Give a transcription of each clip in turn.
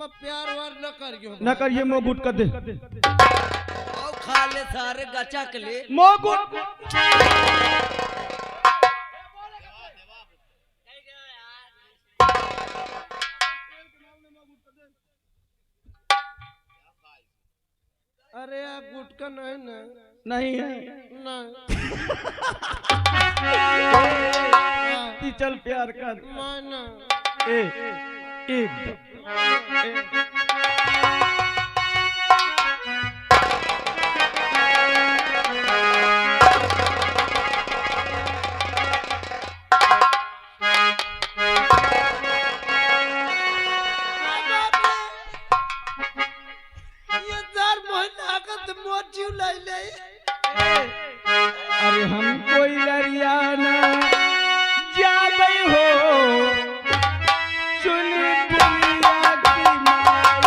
मैं प्यार वार न करिए मो गुट कर दे आओ खा ले सारे गचा के ले मो गुट अरे यार गुटका नहीं ना नहीं है नहीं ती चल प्यार कर माना ए ए अरे हम कोई लरियाना जाबे हो सुन दुनिया की माई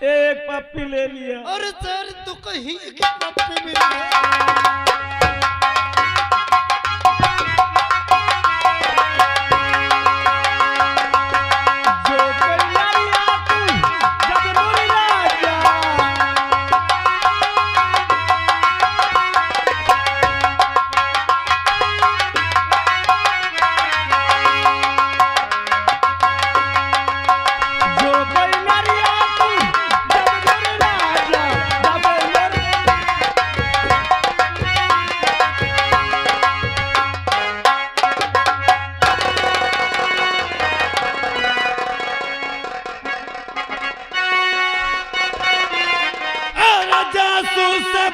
एक पप्पी ले लिया। अरे सर तू कहीं की पप्पी मिल गया।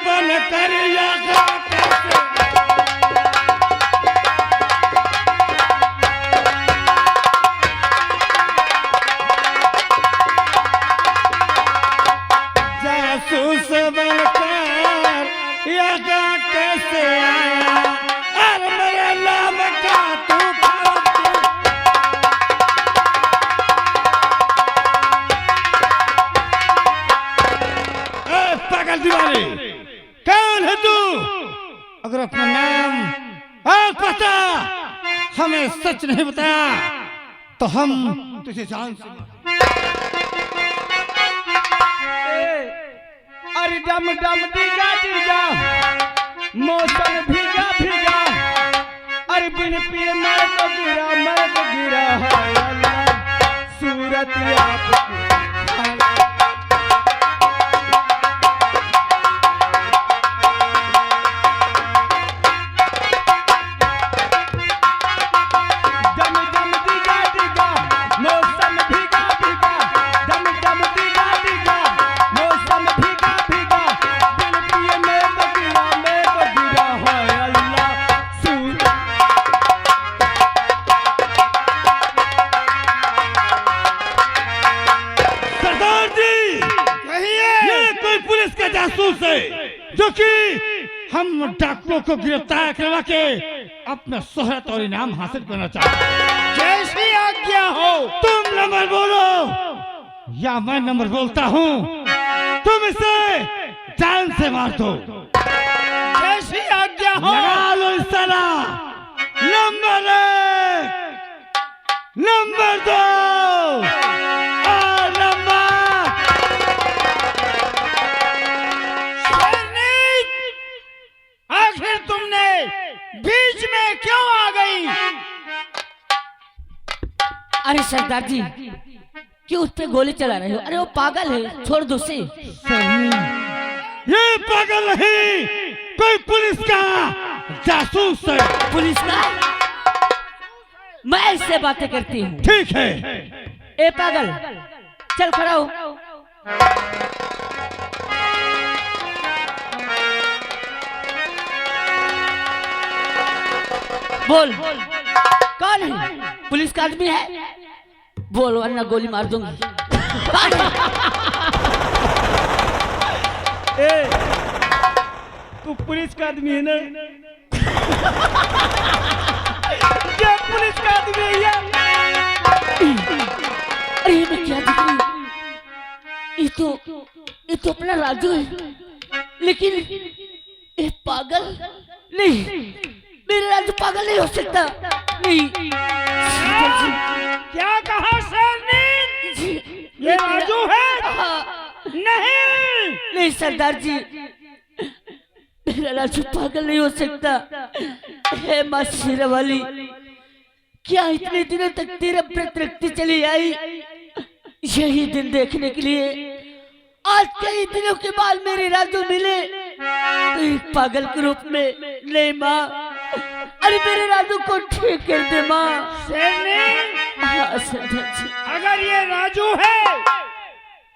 बन कर जासूस बनकर यहाँ कैसे आया और मेरे नाम का तू पागल दीवानी कौन है तू? अगर अपना नाम और पता हमें सच नहीं बताया तो हम तुझे जान से अरे डम डम दीगा मौसम भीगा भीगा अरे बिन पिए मर तो गिरा है अल्लाह सूरत आपकी जो कि हम डाकुओं को गिरफ्तार करवा के अपना शोहरत और इनाम हासिल करना चाहते हैं। जैसी आज्ञा हो। तुम नंबर बोलो या मैं नंबर बोलता हूँ, तुम इसे जान से मार दो। जैसी आज्ञा हो। लगा लो इस तरह नंबर 1, नंबर 2 और नंबर आखिर तुमने बीच में क्यों आ गई? अरे सरदार जी क्यों उस पे गोली चला रहे हो? अरे वो पागल है, छोड़ दो उसे। ये पागल नहीं, कोई पुलिस का जासूस है। पुलिस का? मैं इससे बातें करती हूँ। ठीक है। ए पागल, चल खड़ा हो। बोल, कौन है? पुलिस का आदमी है? बोल वरना गोली मार दूंगी। कौन है? ए, तू पुलिस का आदमी है ना? ये पुलिस का आदमी है ये? अरे मैं क्या देख रही हूँ? ये तो अपना राजू है, लेकिन ये पागल नहीं। मेरा राजू पागल नहीं हो सकता। नहीं। क्या कहा शेरनी? ये राजू है? नहीं नहीं सरदार जी, मेरा राजू पागल नहीं हो सकता। हे माँ शेरावाली, क्या इतने दिनों तक तेरा व्रत रखती चली आई यही दिन देखने के लिए? आज कई दिनों के बाद मेरे राजू मिले तो एक पागल के रूप में। नहीं माँ, अरे मेरे राजू को ठीक कर दे माँ। शेरनी, हाँ सरदार जी। अगर ये राजू है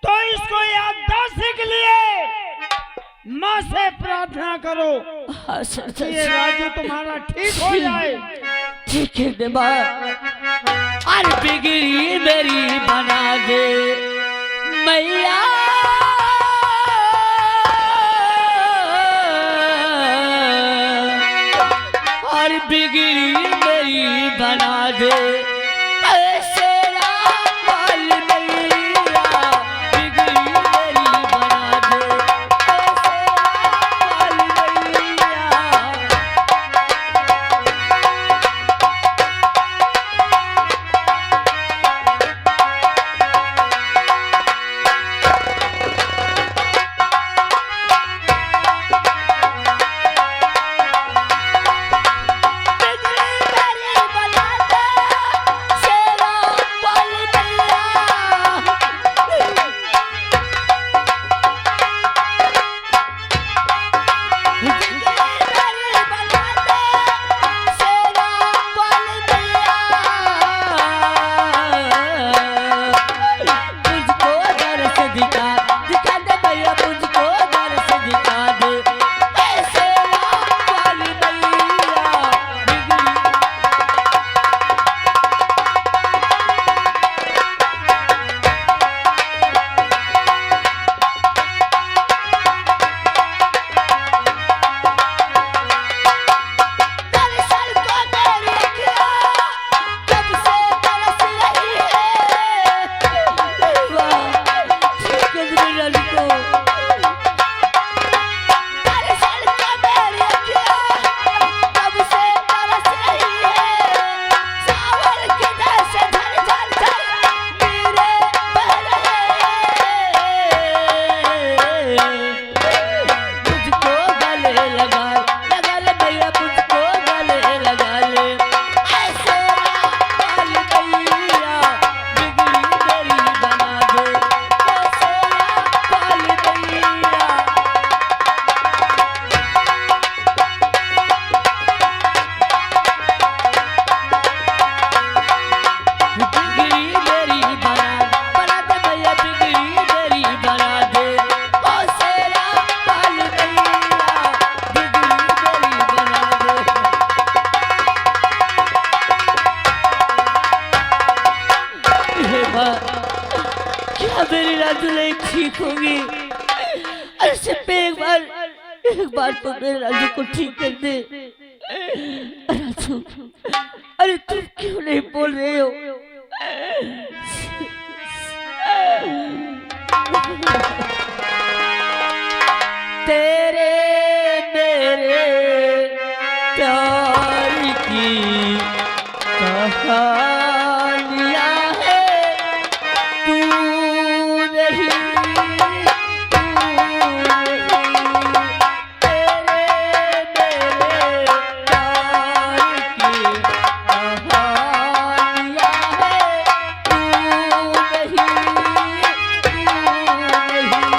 तो इसको याददाश्त के लिए माँ से प्रार्थना करो हाँ सरदार कि ये जी। राजू तुम्हारा ठीक हो जाए। ठीक है दे माँ। अरे बिगड़ी मेरी बना दे मैया, और बिगड़ी मेरी बना दे ऐसे राम मैया, बिगड़ी मेरी बना दे ऐसे राम मैया। ठीक होगी। अरे सिर्फ एक बार तो मेरे राजू को ठीक कर दे। राजू, अरे तुम क्यों नहीं बोल रहे हो? तेरे मेरे प्यार की कहानियां है, तू नहीं, तेरे मेरे प्यार की कहानियां है, तू नहीं, तू नहीं।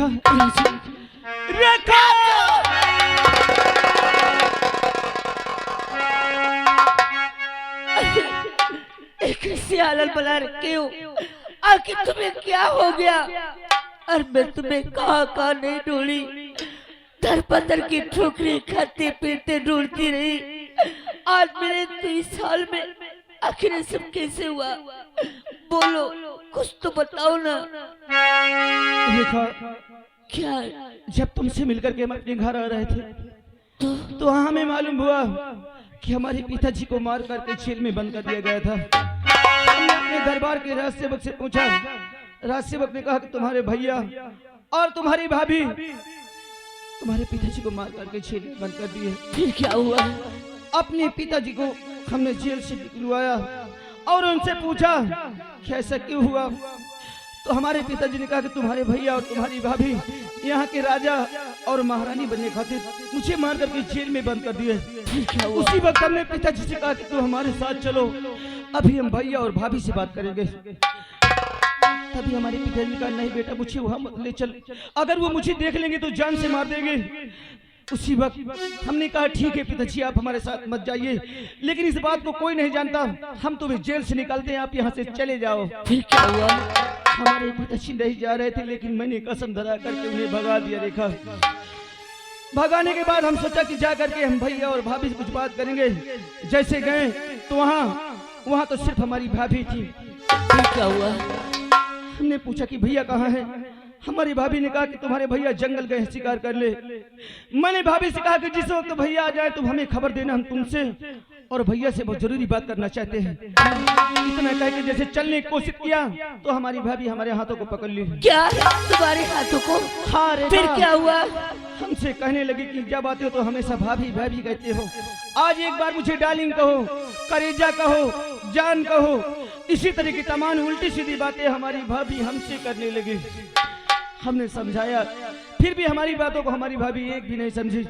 रेखा, राजू रेखा। कैसे हालत बना रखे हो? आखिर तुम्हें क्या हो गया? और मैं तुम्हें कहाँ नहीं ढूंढी, दर पत्थर की ठोकरी खाते पीते ढूंढती रही। आज मेरे 30 साल में आखिर ये सब कैसे हुआ? बोलो, कुछ तो बताओ ना। रेखा, क्या? जब तुमसे मिलकर के हम अपने घर आ रहे थे तो हमें मालूम हुआ कि हमारे पिताजी को मार करके जेल में बंद कर दिया गया था। हमने अपने दरबार के राज सेवक से पूछा। राज सेवक ने कहा कि तुम्हारे भैया और तुम्हारी भाभी तुम्हारे पिताजी को मार करके जेल में बंद कर दिए। फिर क्या हुआ? अपने पिताजी को हमने जेल से निकलवाया और उनसे पूछा कि ऐसा क्यों हुआ। तो हमारे पिताजी ने कहा कि तुम्हारे भैया और तुम्हारी भाभी यहाँ के राजा और महारानी बनने खातिर मुझे मार करके जेल में बंद कर दिए। फिर क्या हुआ? उसी वक्त हमने पिताजी से कहा कि तुम हमारे साथ चलो, अभी हम भैया और भाभी से बात करेंगे। तभी हमारे पिताजी ने कहा नहीं बेटा, मुझे वहाँ मत ले चल, अगर वो मुझे देख लेंगे तो जान से मार देंगे। उसी वक्त हमने कहा ठीक है पिताजी, आप हमारे साथ मत जाइए, लेकिन इस बात को कोई नहीं जानता, हम तुम्हें जेल से निकालते हैं, आप यहाँ से चले जाओ। फिर क्या हुआ? हमारे पिताजी नहीं जा रहे थे, लेकिन मैंने कसम धरा करके उन्हें भगा दिया। रेखा, भगाने के बाद हम सोचा कि जा करके हम भैया और भाभी से कुछ बात करेंगे। जैसे गए तो वहाँ तो सिर्फ हमारी भाभी थी। फिर क्या हुआ? हमने पूछा कि भैया कहाँ है? हमारी भाभी ने कहा कि तुम्हारे भैया जंगल गए शिकार कर ले। मैंने भाभी से कहा कि जिस वक्त भैया आ जाए तुम हमें खबर देना, हम तुमसे और भैया से बहुत जरूरी बात करना चाहते हैं। इतना कह के जैसे चलने की कोशिश किया तो हमारी भाभी हमारे हाथों को पकड़ ली। क्या? तुम्हारे हाथों को? हाँ रेखा। फिर क्या हुआ? हमसे कहने लगी कि जब आते हो तो हमेशा भाभी भाभी कहते हो, आज एक बार मुझे डार्लिंग कहो, करेजा कहो, जान कहो। इसी तरह की तमाम उल्टी सीधी बातें हमारी भाभी हमसे करने लगी। हमने समझाया, फिर भी हमारी बातों को हमारी भाभी एक भी नहीं समझी।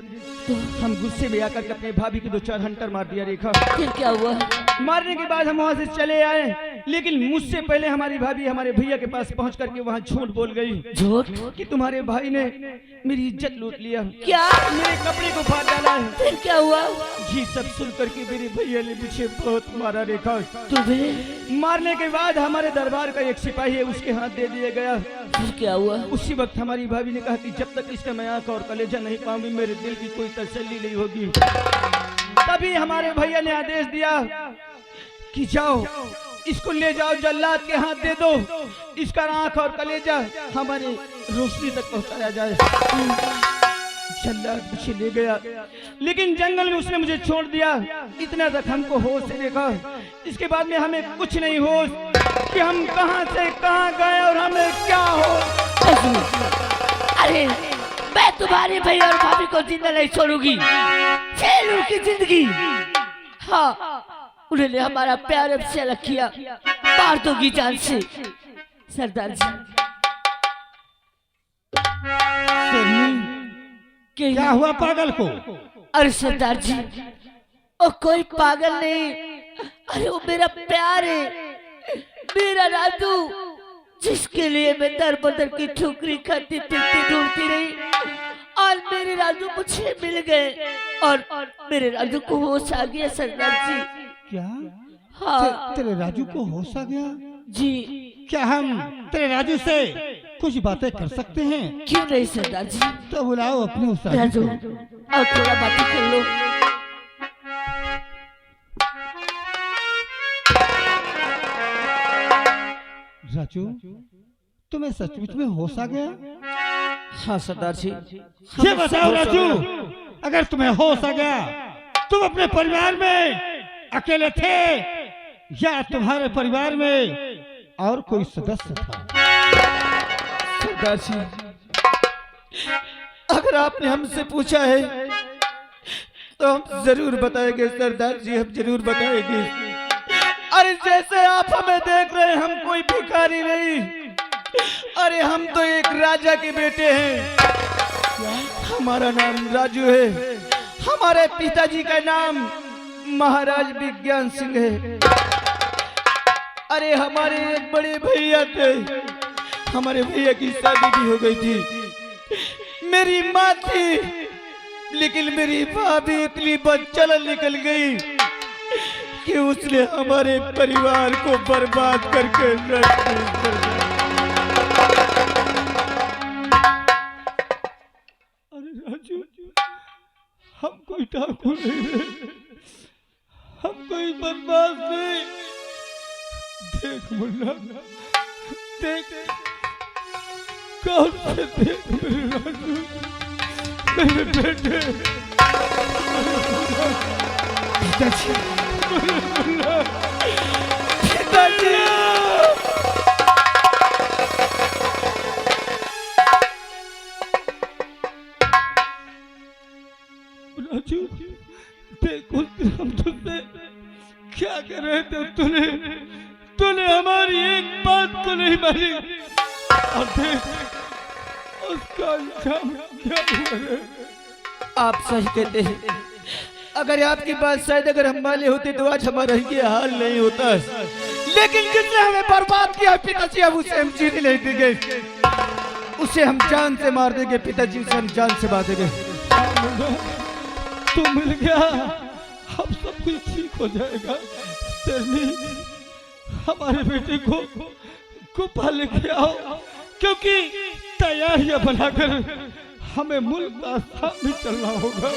तो हम गुस्से में आकर के अपने भाभी को 2-4 हंटर मार दिया। रेखा, फिर क्या हुआ? मारने के बाद हम वहाँ से चले आए, लेकिन मुझसे पहले हमारी भाभी हमारे भैया के पास पहुँच करके वहाँ झूठ बोल गई। झूठ? कि तुम्हारे भाई ने मेरी इज्जत लूट लिया, क्या? मेरे कपड़े को फाड़ डाला है। फिर क्या हुआ? ये सब सुन करके मेरे भैया ने मुझे बहुत मारा। रेखा, तुम्हें? मारने के बाद हमारे दरबार का एक सिपाही है, उसके हाथ दे दिया गया। फिर क्या हुआ? उसी वक्त हमारी भाभी ने कहा कि जब तक इसका मैं आंख और कलेजा नहीं पाऊंगी मेरे दिल की कोई तसल्ली नहीं होगी। तभी हमारे भैया ने आदेश दिया कि जाओ इसको ले जाओ, जल्लाद के हाथ दे दो, इसका आंख और कलेजा हमारे रोशनी तक पहुंचाया जाए। जल्लाद मुझे ले गया, लेकिन जंगल में उसने मुझे छोड़ दिया। इतना तक हमको होश से देखा, इसके बाद में हमें कुछ नहीं होश कि हम कहां से कहां गए और हमें क्या हो। अरे मैं तुम्हारे भैया और भाभी को जिंदा नहीं छोड़ूंगी, जेल की जिंदगी। हाँ, उन्होंने हमारा प्यार अब से अलग किया, मार दोगी जान से। सरदार जी, क्या हुआ पागल को? अरे सरदार जी, ओ कोई पागल नहीं, अरे वो मेरा प्यार है, मेरा राजू, जिसके लिए मैं दर बदर की ठुकरी खाती पीती ढूंढती रही। और मेरे राजू मुझे मिल गए और मेरे राजू को होश आ गया। सरदार जी, क्या? हाँ तेरे राजू को होश आ गया? जी। क्या हम तेरे राजू से कुछ बातें कर सकते हैं? क्यों नहीं सरदार जी? तो बुलाओ अपने उस राजू, को। और थोड़ा बातें कर लो। राजू, तुम्हें सचमुच में होश आ गया? हाँ सरदार जी। ये बताओ राजू, अगर तुम्हें होश आ गया, तुम अपने परिवार में अकेले थे या तुम्हारे परिवार में और कोई सदस्य था? सरदार जी, अगर आपने हमसे पूछा है तो हम जरूर बताएंगे। सरदार जी, हम जरूर बताएंगे। अरे जैसे आप हमें देख रहे हैं, हम कोई भिखारी नहीं, अरे हम तो एक राजा के बेटे हैं। हमारा नाम राजू है, हमारे पिताजी का नाम महाराज विज्ञान सिंह है। अरे हमारे एक बड़े भैया थे, हमारे भैया की शादी भी हो गई थी, मेरी माँ थी, लेकिन मेरी भाभी इतनी बदचलन निकल गई कि उसने हमारे परिवार को बर्बाद करके रख दिया। अरे राजू, हम कोई डाकू नहीं है, हम कोई बदमाश नहीं। देख मुन्ना, देख, कौन से देख मेरे राजू, मेरे बेटे, पिताजी, मेरे मुन्ना, पिताजी। राजू, देख उस दिन हम तुझसे क्या कर रहे थे, तूने हमारी एक बात को नहीं मानी, और देख उसका अंजाम क्या हुआ है। आप सही कहते हैं, अगर आपकी बात शायद अगर हम माने होते तो आज हमारा ये हाल नहीं होता, लेकिन जिसने हमें बर्बाद किया पिताजी, अब उसे हम जीने नहीं देंगे, उसे हम जान से मार देंगे पिताजी, उसे हम जान से मार देंगे। तू मिल गया, अब सब कुछ ठीक हो जाएगा। शेरनी, हमारे बेटे को गुफा लेके आओ, क्योंकि तैयारियां बनाकर हमें मुल्क का सामने चलना होगा।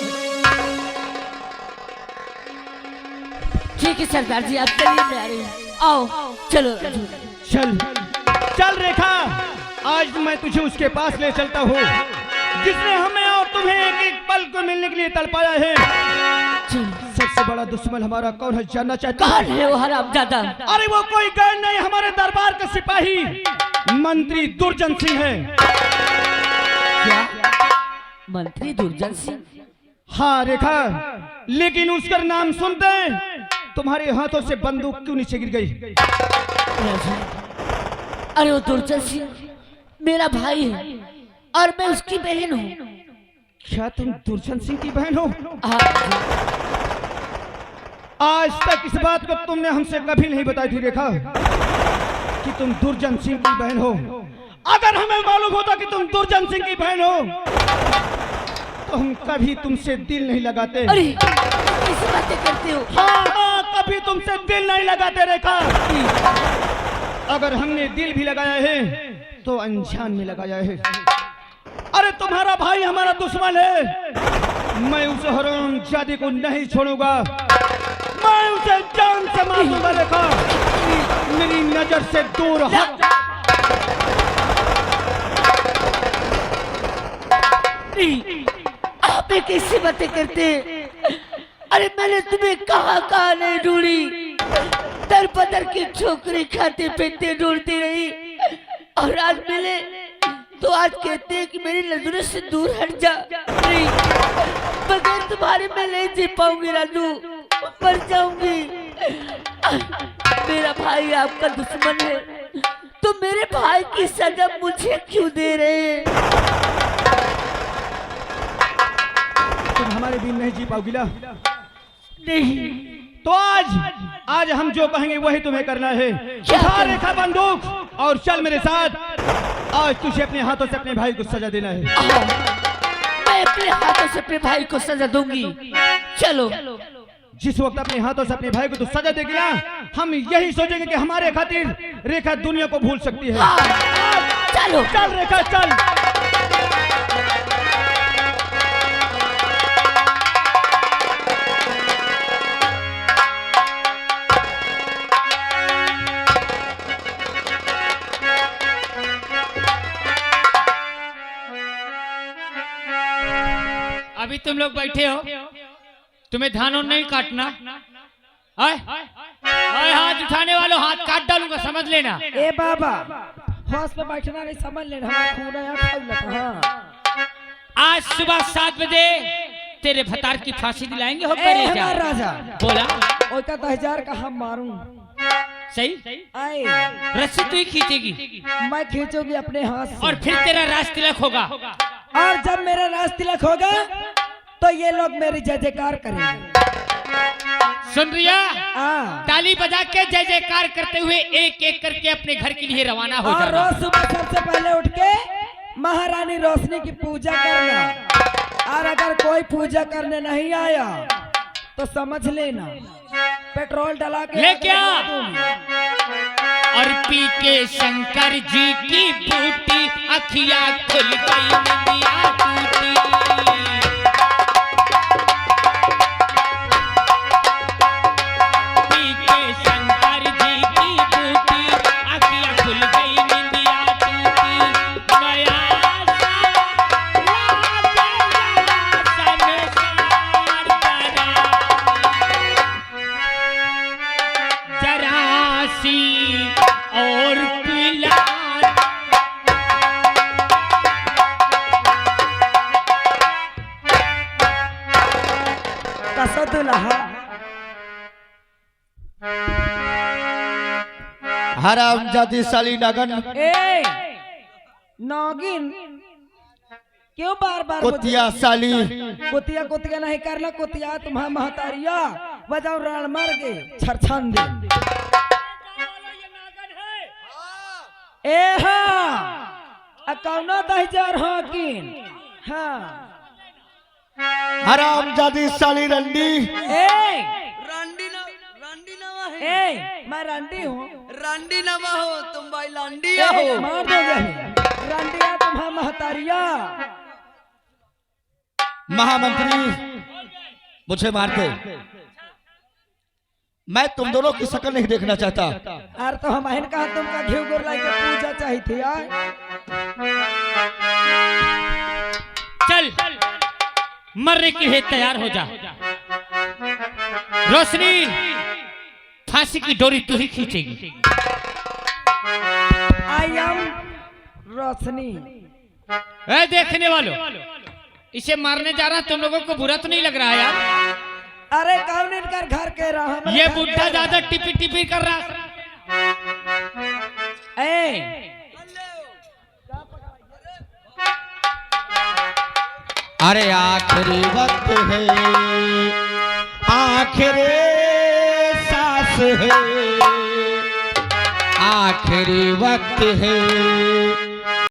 ठीक है सरदार जी, आप चलिए, मैं आ रही हूँ। आओ, चलो राजू। चल चल रेखा, आज मैं तुझे उसके पास ले चलता हूँ जिसने हमें और तुम्हें एक एक पल को मिलने के लिए तड़पाया है। सबसे बड़ा दुश्मन हमारा कौन है जानना चाहता कौन है वो हरामजादा? अरे वो कोई गैर नहीं, हमारे दरबार के सिपाही मंत्री दुर्जन सिंह है। क्या मंत्री दुर्जन सिंह? हाँ रेखा, लेकिन उसका नाम सुनते तुम्हारे हाथों से बंदूक क्यों नीचे गिर गई? अरे वो दुर्जन सिंह मेरा भाई है और मैं उसकी बहन हूँ। क्या तुम दुर्जन सिंह की बहन हो? हाँ। आज तक इस बात को तुमने हमसे कभी नहीं बताई थी रेखा कि तुम दुर्जन सिंह की बहन हो। अगर हमें मालूम होता कि तुम दुर्जन सिंह की बहन हो तो हम कभी तुमसे दिल नहीं लगाते। अरे कैसी बातें करते हो? हाँ, कभी तुमसे दिल नहीं लगाते रेखा। अगर हमने दिल भी लगाया है तो अनजान में लगाया है। अरे तुम्हारा भाई हमारा दुश्मन है, मैं उस हरामजादे को नहीं छोड़ूंगा, मैं उसे जान से मार दूंगा रेखा। मेरी नजर से दूर हट। आप कैसी बातें करते? अरे मैंने तुम्हें कहाँ नहीं ढूंढी, दर बदर की छोकरी खाते पीते ढूंढती रही, और आज मिले तो आज कहते हैं कि मेरी नजरों से दूर हट जा। नहीं, बगैर तुम्हारे मैं नहीं जी पाऊंगी राजू, मर जाऊंगी। मेरा भाई आपका दुश्मन है, तो मेरे भाई की सजा मुझे क्यों दे रहे हैं? तुम हमारे बिन नहीं जी पाओगी ना? नहीं तो आज हम जो कहेंगे वही तुम्हें करना है। उठा रेखा बंदूक और चल मेरे साथ। आज तुझे अपने हाथों से अपने भाई को सजा देना है। मैं अपने हाथों से अपने भाई को सजा दूंगी। चलो। जिस वक्त अपने हाथों से अपने भाई को तो सजा देगी ना, हम यही सोचेंगे कि हमारे खातिर रेखा दुनिया को भूल सकती है। चलो चल रेखा चल। अभी तुम लोग बैठे हो, तुम्हें धान नहीं काटना। आए हाथ उठाने वालों हाथ काट डालूंगा, समझ लेना। ए बाबा, हौस पे बैठना नहीं, समझ लेना, हमारा खून है, खाऊ लगा। हाँ, आज सुबह 7 बजे तेरे भतार की फांसी दिलाएंगे। हो ए करे हमार राजा, बोला ओई का 10,000 का हम मारूं। सही, आए रस्सी तू ही खींचेगी मैं खींचूंगी अपने हाथ से, और फिर तेरा राज तिलक होगा। और जब मेरा राज तिलक होगा तो ये लोग मेरी जय जयकार करेंगे। सुन रिया, हाँ, ताली बजा के जय जयकार करते हुए एक एक करके अपने घर के लिए रवाना हो और जाना। रोज सुबह सबसे पहले उठ के महारानी रोशनी की पूजा करना, और अगर कोई पूजा करने नहीं आया तो समझ लेना पेट्रोल डला के ले क्या? दूंगी। और पी के शंकर जी की बूटी अखिया खुल गई नदिया टूटी। पी के शंकर जी की बूटी अखिया खुल गई नदिया टूटी। नया जरासी और पिला कसो दुल्हा हराम जाति साली नगन ए नागिन क्यों बार बार कुतिया साली कुतिया कुतिया नहीं करना, कुतिया तुम्हारा महतारिया बजाओ रण मर के छरछन दे। ए हाँ कौनो दहजार हाँ किन हाँ हराम जाति साली रंडी मैं रंडी हूँ। रंडी नमा हो तुम भाई लंडी ए, हो। मार दोगे रंडिया तुम्हारा महतारिया। महामंत्री मुझे मार दे, मैं तुम दोनों की शक्ल नहीं देखना चाहता। अरे तो हम अहन कहा तुमका घी गुरलाई के पूजा चाहिए थी यार। चल मरने के लिए तैयार हो जा। रोशनी फांसी की डोरी तू ही खींचेगी। आई एम रोशनी। ए देखने वालों, इसे मारने जा रहा, तुम लोगों को बुरा तो नहीं लग रहा है यार? अरे कौन इनका घर कह रहा है? ये बुढ़ा ज्यादा टिपी टिपी कर रहा। ए अरे आखिरी वक्त है, आखिरी सांस है, आखिरी वक्त है,